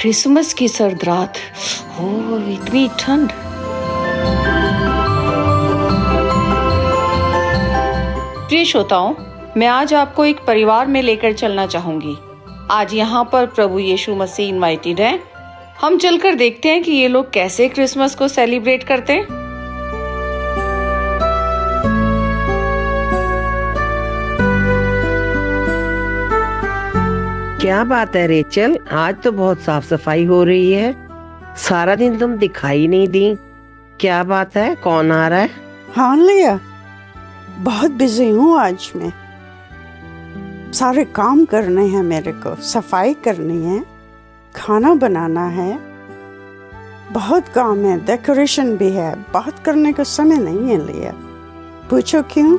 Christmas की सर्द रात। ओह, इतनी ठंड। प्रिय श्रोताओं, मैं आज आपको एक परिवार में लेकर चलना चाहूंगी। आज यहाँ पर प्रभु यीशु मसीह इनवाइटेड हैं। हम चलकर देखते हैं कि ये लोग कैसे क्रिसमस को सेलिब्रेट करते हैं। क्या बात है रेचल, आज तो बहुत साफ सफाई हो रही है। सारा दिन तुम दिखाई नहीं दी। क्या बात है, कौन आ रहा है? हाँ लिया, बहुत बिजी हूँ आज मैं। सारे काम करने हैं मेरे को, सफाई करनी है, खाना बनाना है, बहुत काम है, डेकोरेशन भी है। बात करने का समय नहीं है लिया। पूछो क्यों?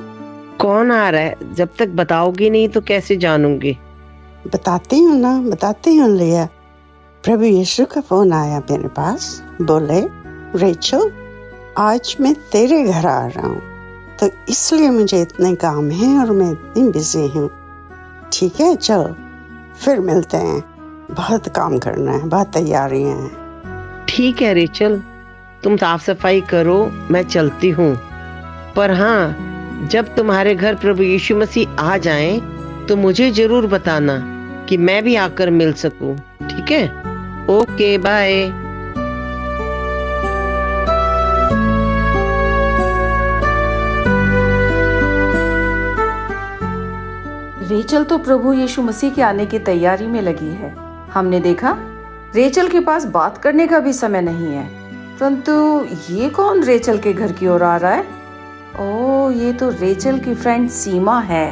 कौन आ रहा है? जब तक बताओगी नहीं तो कैसे जानूंगी? बताती हूँ लिया। प्रभु यीशु का फोन आया मेरे पास, बोले रेचल आज मैं तेरे घर आ रहा हूँ, तो इसलिए मुझे इतने काम हैं और मैं इतनी बिजी हूँ। ठीक है, चल फिर मिलते हैं। बहुत काम करना है, बहुत तैयारियां हैं। ठीक है रेचल, तुम साफ सफाई करो, मैं चलती हूँ। पर हाँ, जब तुम्हारे घर प्रभु यीशु मसीह आ जाएं, तो मुझे जरूर बताना कि मैं भी आकर मिल सकूं। ठीक है? Okay, bye. रेचल तो प्रभु यीशु मसीह के आने की तैयारी में लगी है। हमने देखा रेचल के पास बात करने का भी समय नहीं है। परंतु ये कौन रेचल के घर की ओर आ रहा है? ओह, ये तो रेचल की फ्रेंड सीमा है।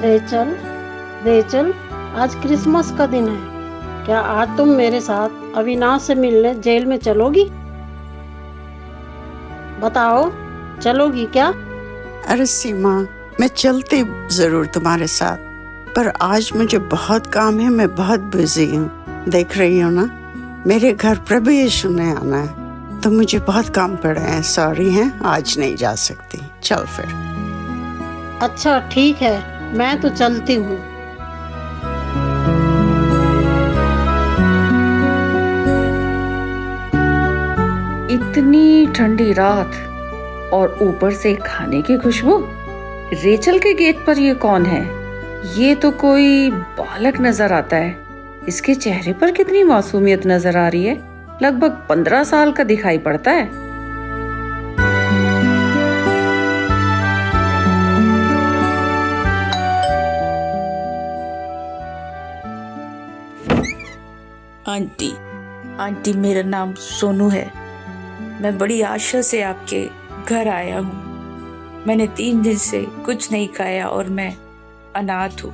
रेचल, आज क्रिसमस का दिन है। क्या आज तुम मेरे साथ अविनाश से मिलने जेल में चलोगी? बताओ, चलोगी क्या? अरे सीमा, मैं चलती जरूर तुम्हारे साथ, पर आज मुझे बहुत काम है, मैं बहुत बिजी हूँ। देख रही हो ना, मेरे घर प्रभु यीशु ने आना है, तो मुझे बहुत काम पड़े हैं। सॉरी हैं, आज नहीं जा सकती। चल फिर। अच्छा ठीक है, मैं तो चलती हूँ। इतनी ठंडी रात और ऊपर से खाने की खुशबू। रेचल के गेट पर ये कौन है? ये तो कोई बालक नजर आता है। इसके चेहरे पर कितनी मासूमियत नजर आ रही है। लगभग 15 साल का दिखाई पड़ता है। आंटी, मेरा नाम सोनू है। मैं बड़ी आशा से आपके घर आया हूँ। मैंने 3 दिन से कुछ नहीं खाया और मैं अनाथ हूँ।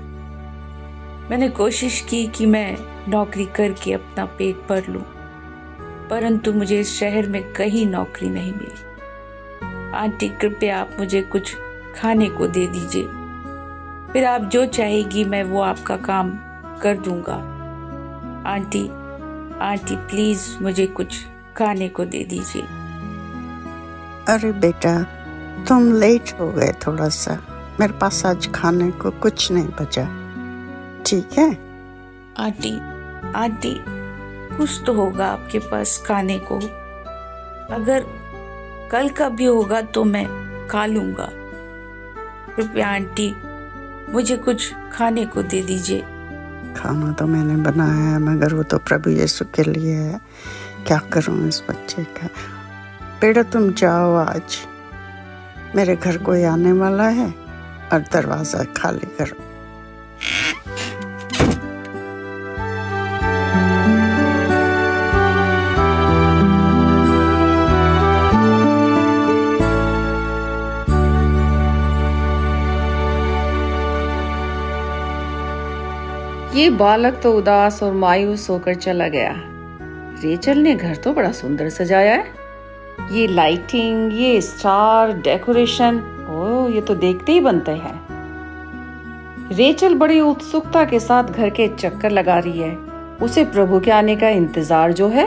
मैंने कोशिश की कि मैं नौकरी करके अपना पेट भर लूँ, परंतु मुझे इस शहर में कहीं नौकरी नहीं मिली। आंटी, कृपया आप मुझे कुछ खाने को दे दीजिए, फिर आप जो चाहेगी मैं वो आपका काम कर दूंगा। आंटी प्लीज मुझे कुछ खाने को दे दीजिए। अरे बेटा, तुम लेट हो गए थोड़ा सा। मेरे पास आज खाने को कुछ नहीं बचा। ठीक है? आंटी, कुछ तो होगा आपके पास खाने को। अगर कल का भी होगा तो मैं खा लूंगा। कृपया आंटी मुझे कुछ खाने को दे दीजिए। खाना तो मैंने बनाया है, मगर वो तो प्रभु यीशु के लिए है। क्या करूं इस बच्चे का? बेटा तुम जाओ, आज मेरे घर कोई आने वाला है और दरवाजा खाली करो। ये बालक तो उदास और मायूस होकर चला गया। रेचल ने घर तो बड़ा सुंदर सजाया है। ये लाइटिंग, ये स्टार डेकोरेशन, ओह, ये तो देखते ही बनते हैं। रेचल बड़ी उत्सुकता के साथ घर के चक्कर लगा रही है। उसे प्रभु के आने का इंतजार जो है।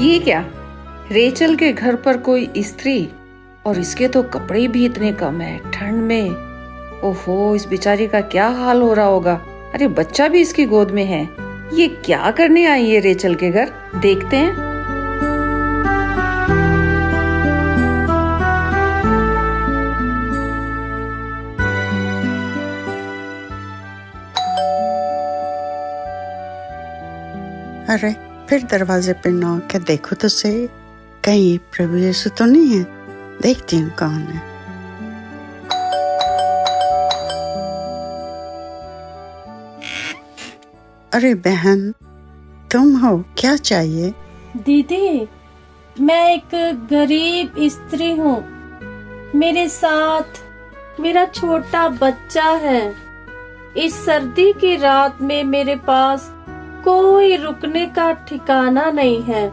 ये क्या? रेचल के घर पर कोई स्त्री, और इसके तो कपड़े भी इतने कम है ठंड में। ओहो, इस बेचारी का क्या हाल हो रहा होगा। अरे बच्चा भी इसकी गोद में है। ये क्या करने आई है रेचल के घर, देखते हैं। अरे फिर दरवाजे पे नॉक के देखो तो सही, कहीं प्रभु यीशु तो नहीं है। देखती हूँ कौन है। अरे बहन, तुम हो, क्या चाहिए? दीदी, मैं एक गरीब स्त्री हूँ। मेरे साथ मेरा छोटा बच्चा है। इस सर्दी की रात में मेरे पास कोई रुकने का ठिकाना नहीं है।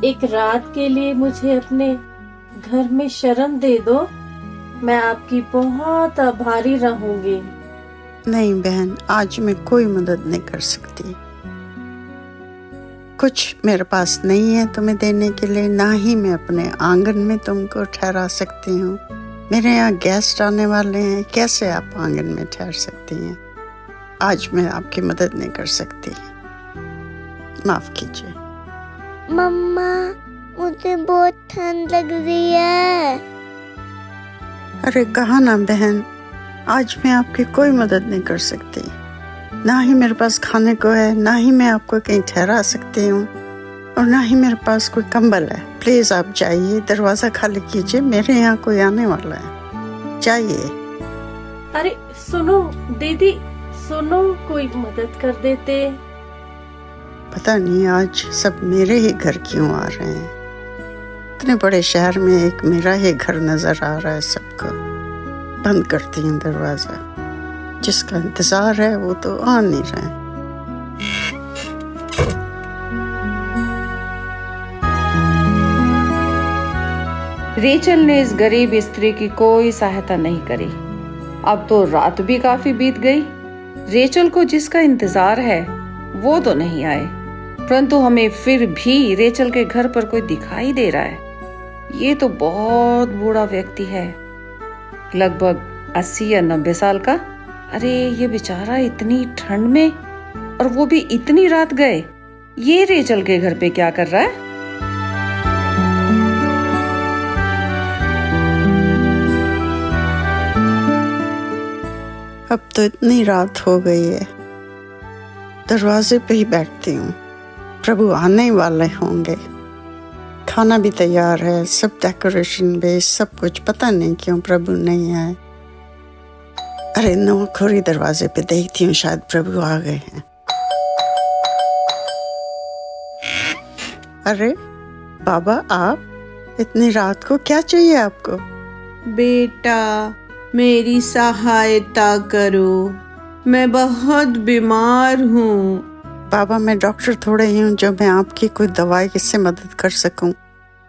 एक रात के लिए मुझे अपने घर में शरण दे दो। मैं आपकी बहुत आभारी रहूंगी। नहीं बहन, आज मैं कोई मदद नहीं कर सकती। कुछ मेरे पास नहीं है तुम्हें देने के लिए, ना ही मैं अपने आंगन में तुमको ठहरा सकती हूँ। मेरे यहाँ गेस्ट आने वाले हैं, कैसे आप आंगन में ठहर सकती हैं? आज मैं आपकी मदद नहीं कर सकती, माफ कीजिए। मम्मा, मुझे बहुत ठंड लग रही है। अरे कहा ना बहन, आज मैं आपकी कोई मदद नहीं कर सकती। ना ही मेरे पास खाने को है, ना ही मैं आपको कहीं ठहरा सकती हूँ, और ना ही मेरे पास कोई कंबल है। प्लीज आप जाइए, दरवाजा खाली कीजिए, मेरे यहाँ कोई आने वाला है। जाइए। अरे सुनो दीदी, सुनो, कोई मदद कर देते। पता नहीं आज सब मेरे ही घर क्यों आ रहे हैं। इतने बड़े शहर में एक मेरा ही घर नजर आ रहा है सबको। बंद करती हूँ दरवाजा। जिसका इंतजार है वो तो आ नहीं रहे। रेचल ने इस गरीब स्त्री की कोई सहायता नहीं करी। अब तो रात भी काफी बीत गई। रेचल को जिसका इंतजार है वो तो नहीं आए, परंतु हमें फिर भी रेचल के घर पर कोई दिखाई दे रहा है। ये तो बहुत बूढ़ा व्यक्ति है, लगभग 80 या 90 साल का। अरे ये बेचारा इतनी ठंड में, और वो भी इतनी रात गए, ये रेचल के घर पे क्या कर रहा है? अब तो इतनी रात हो गई है, दरवाजे पे ही बैठती हूँ। प्रभु आने वाले होंगे। खाना भी तैयार है, सब डेकोरेशन बेस, सब कुछ। पता नहीं क्यों प्रभु नहीं आए। अरे नोक हो रही दरवाजे पे, देखती हूँ शायद प्रभु आ गए हैं। अरे बाबा, आप इतनी रात को क्या चाहिए आपको? बेटा, मेरी सहायता करो, मैं बहुत बीमार हूँ। बाबा, मैं डॉक्टर थोड़े ही हूँ जो मैं आपकी कोई दवाई किससे मदद कर सकूं।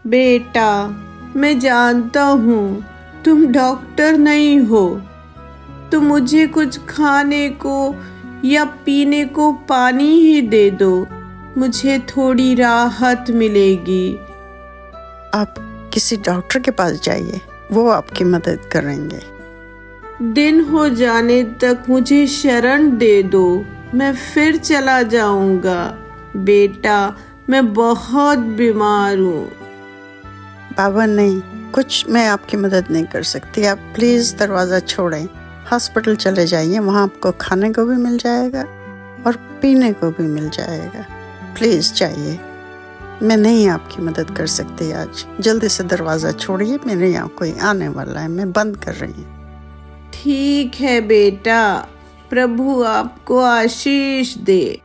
बेटा, मैं जानता हूँ तुम डॉक्टर नहीं हो, तो मुझे कुछ खाने को या पीने को पानी ही दे दो, मुझे थोड़ी राहत मिलेगी। आप किसी डॉक्टर के पास जाइए, वो आपकी मदद करेंगे। दिन हो जाने तक मुझे शरण दे दो, मैं फिर चला जाऊंगा। बेटा, मैं बहुत बीमार हूँ। बाबा नहीं, कुछ मैं आपकी मदद नहीं कर सकती। आप प्लीज दरवाजा छोड़ें, हॉस्पिटल चले जाइए, वहाँ आपको खाने को भी मिल जाएगा और पीने को भी मिल जाएगा। प्लीज जाइए, मैं नहीं आपकी मदद कर सकती आज। जल्दी से दरवाजा छोड़िए, मेरे यहाँ कोई आने वाला है, मैं बंद कर रही हूँ। ठीक है बेटा, प्रभु आपको आशीष दे।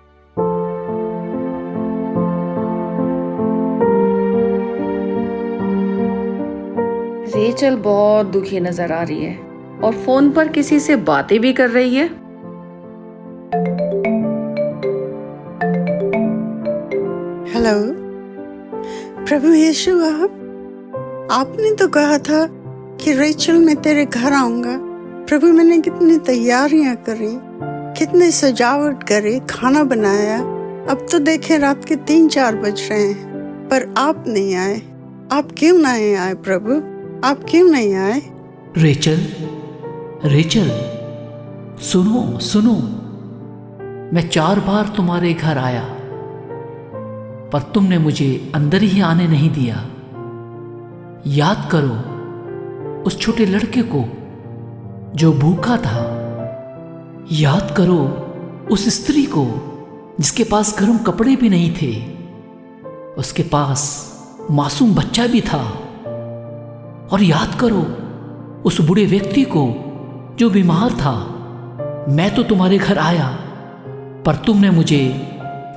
रेचल बहुत दुखी नजर आ रही है और फोन पर किसी से बातें भी कर रही है। हेलो प्रभु यीशु, आपने तो कहा था कि रेचल मैं तेरे घर आऊंगा। प्रभु, मैंने कितनी तैयारियां करी, कितनी सजावट करी, खाना बनाया। अब तो देखे रात के 3-4 बज रहे हैं, पर आप नहीं आए। आप क्यों नहीं आए प्रभु? आप क्यों नहीं आए? रेचल, रेचल, सुनो सुनो, मैं 4 बार तुम्हारे घर आया, पर तुमने मुझे अंदर ही आने नहीं दिया। याद करो उस छोटे लड़के को जो भूखा था। याद करो उस स्त्री को जिसके पास गर्म कपड़े भी नहीं थे। उसके पास मासूम बच्चा भी था। और याद करो उस बूढ़े व्यक्ति को जो बीमार था। मैं तो तुम्हारे घर आया, पर तुमने मुझे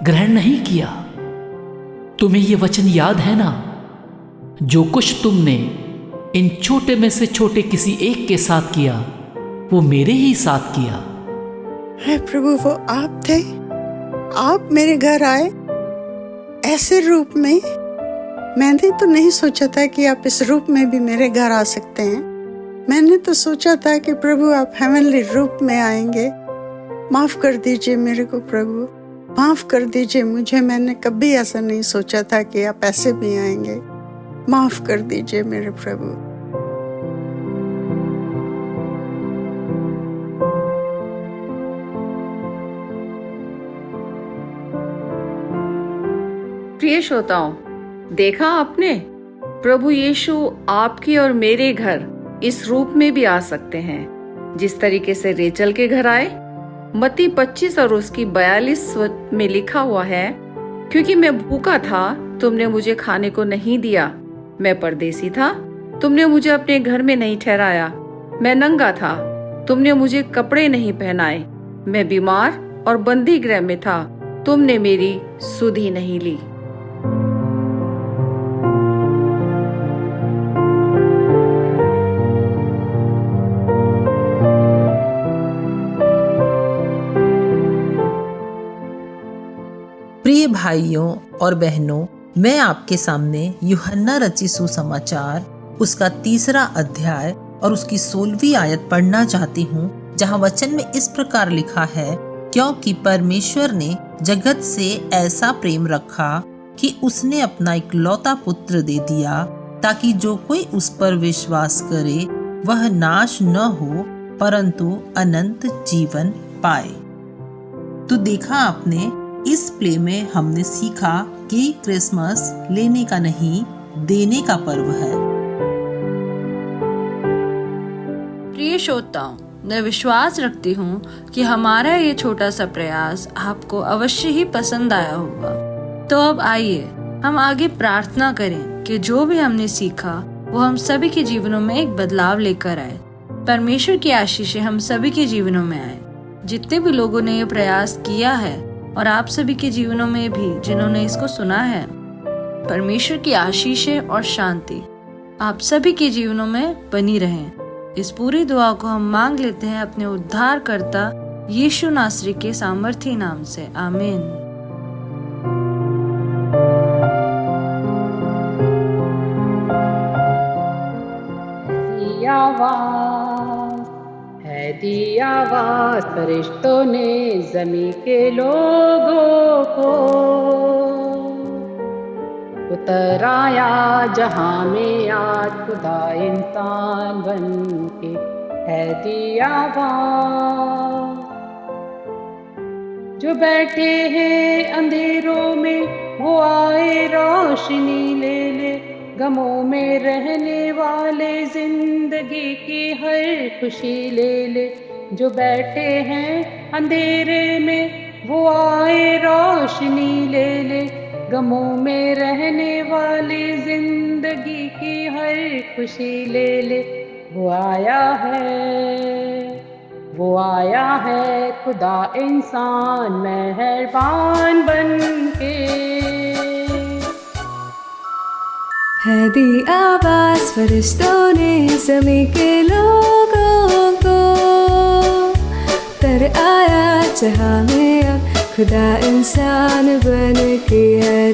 ग्रहण नहीं किया। तुम्हें ये वचन याद है ना? जो कुछ तुमने इन छोटे में से छोटे किसी एक के साथ किया, वो मेरे ही साथ किया। हे प्रभु, वो आप थे? आप मेरे घर आए ऐसे रूप में? मैंने तो नहीं सोचा था कि आप इस रूप में भी मेरे घर आ सकते हैं। मैंने तो सोचा था कि प्रभु आप हेवनली रूप में आएंगे। माफ कर दीजिए मेरे को प्रभु, माफ कर दीजिए मुझे। मैंने कभी ऐसा नहीं सोचा था कि आप ऐसे भी आएंगे। माफ कर दीजिए मेरे प्रभु। प्रिय श्रोताओं, देखा आपने, प्रभु यीशु आपके और मेरे घर इस रूप में भी आ सकते हैं, जिस तरीके से रेचल के घर आए। मत्ती 25 और उसकी 42 में लिखा हुआ है, क्योंकि मैं भूखा था, तुमने मुझे खाने को नहीं दिया। मैं परदेसी था, तुमने मुझे अपने घर में नहीं ठहराया। मैं नंगा था, तुमने मुझे कपड़े नहीं पहनाए। मैं बीमार और बंदी गृह में था, तुमने मेरी सुधि नहीं ली। प्रिय भाइयों और बहनों, मैं आपके सामने यूहन्ना रचित सुसमाचार उसका 3 अध्याय और उसकी 16वीं आयत पढ़ना चाहती हूँ, जहाँ वचन में इस प्रकार लिखा है, क्योंकि परमेश्वर ने जगत से ऐसा प्रेम रखा कि उसने अपना इकलौता पुत्र दे दिया, ताकि जो कोई उस पर विश्वास करे वह नाश न हो परंतु अनंत जीवन पाए। तो देखा आपने, इस प्ले में हमने सीखा कि क्रिसमस लेने का नहीं, देने का पर्व है। प्रिय श्रोताओं, मैं विश्वास रखती हूँ कि हमारा ये छोटा सा प्रयास आपको अवश्य ही पसंद आया होगा। तो अब आइए हम आगे प्रार्थना करें कि जो भी हमने सीखा वो हम सभी के जीवनों में एक बदलाव लेकर आए। परमेश्वर की आशीषें हम सभी के जीवनों में आए। जितने भी लोगों ने ये प्रयास किया है और आप सभी के जीवनों में भी जिन्होंने इसको सुना है, परमेश्वर की आशीषें और शांति आप सभी के जीवनों में बनी रहें। इस पूरी दुआ को हम मांग लेते हैं अपने उद्धारकर्ता यीशु नासरी के सामर्थी नाम से, आमीन। दी आवाज फरिश्तों ने ज़मीं के लोगों को, उतर आया जहां में आज खुदा इंसान बन के, है दी आवाज। जो बैठे हैं अंधेरों में वो आए रोशनी ले ले, गमों में रहने वाले जिंदगी की हर खुशी ले ले। जो बैठे हैं अंधेरे में वो आए रोशनी ले ले, गमों में रहने वाले जिंदगी की हर खुशी ले ले। वो आया है खुदा इंसान मेहरबान बन के, है दी आवाज फरिश्तों ने ज़मीं के लोगों को, तर आया जहां में अब खुदा इंसान बन के। है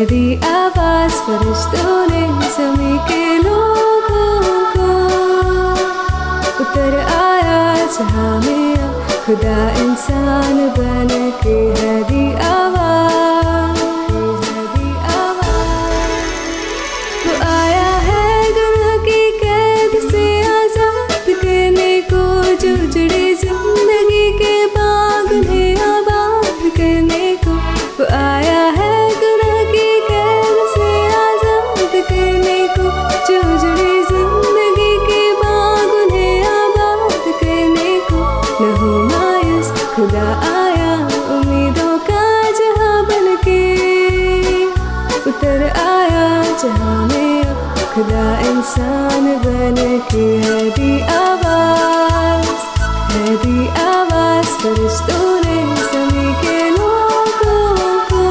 दी आवाज फरिश्तों ने ज़मीं के लोगों को, उतर आया जहां में अब खुदा इंसान बन के। है दी आवाज इंसान बन के है दी आवाज, है दी आवाज फरिश्तों ने ज़मीं के लोगों को।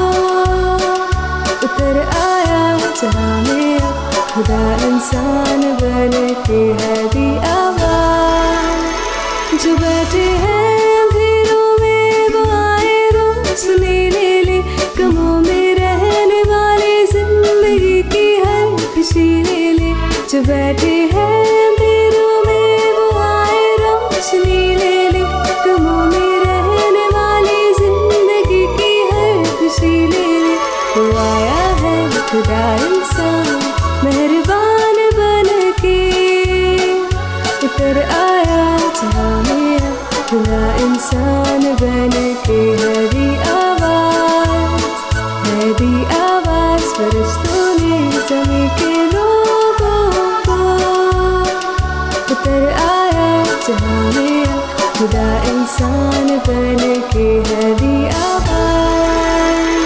उतर आया जहाँ में अब खुदा इंसान बन के है दी आवाज। जो बैठे हैं अंधेरों में वो आए रोशनी ले ले, गमों में रहने वाले जिंदगी की हर खुशी ले ले। जो बैठे हैं अंधेरों में वो आए रोशनी ले ले, गमों में रहने वाले जिंदगी की हर खुशी ले ले। वो आया है खुदा इंसान मेहरबान बन के, उतर आया जहाँ में अब खुदा इंसान बन के है दी आवाज, है दी आवाज फरिश्तों ने ज़मीं के लोगों को। उतर आया जहाँ में अब खुदा इंसान बन के है दी आवाज।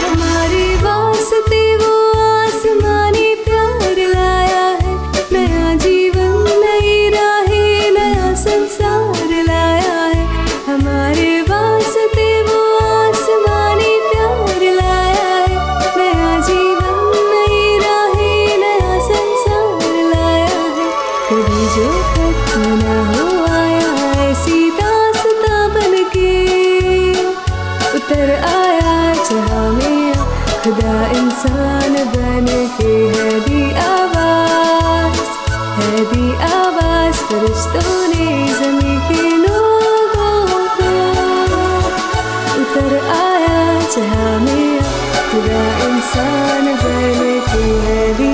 हमारे वास्ते वो आसमानी प्यार लाया है, नया जीवन नई राहें नया संसार लाया है। हमारे वास्ते वो आसमानी प्यार लाया है, नया जीवन नई राहें नया संसार लाया है। कभी जो खत्म ना हो आया ऐसी दास्तां बन के, उतर आया जहाँ में अब खुदा इंसान बन के है दी आवाज, है दी आवाज फरिश्तों ने ज़मीं के लोगों को। उतर आया जहाँ में अब खुदा इंसान बन के है दी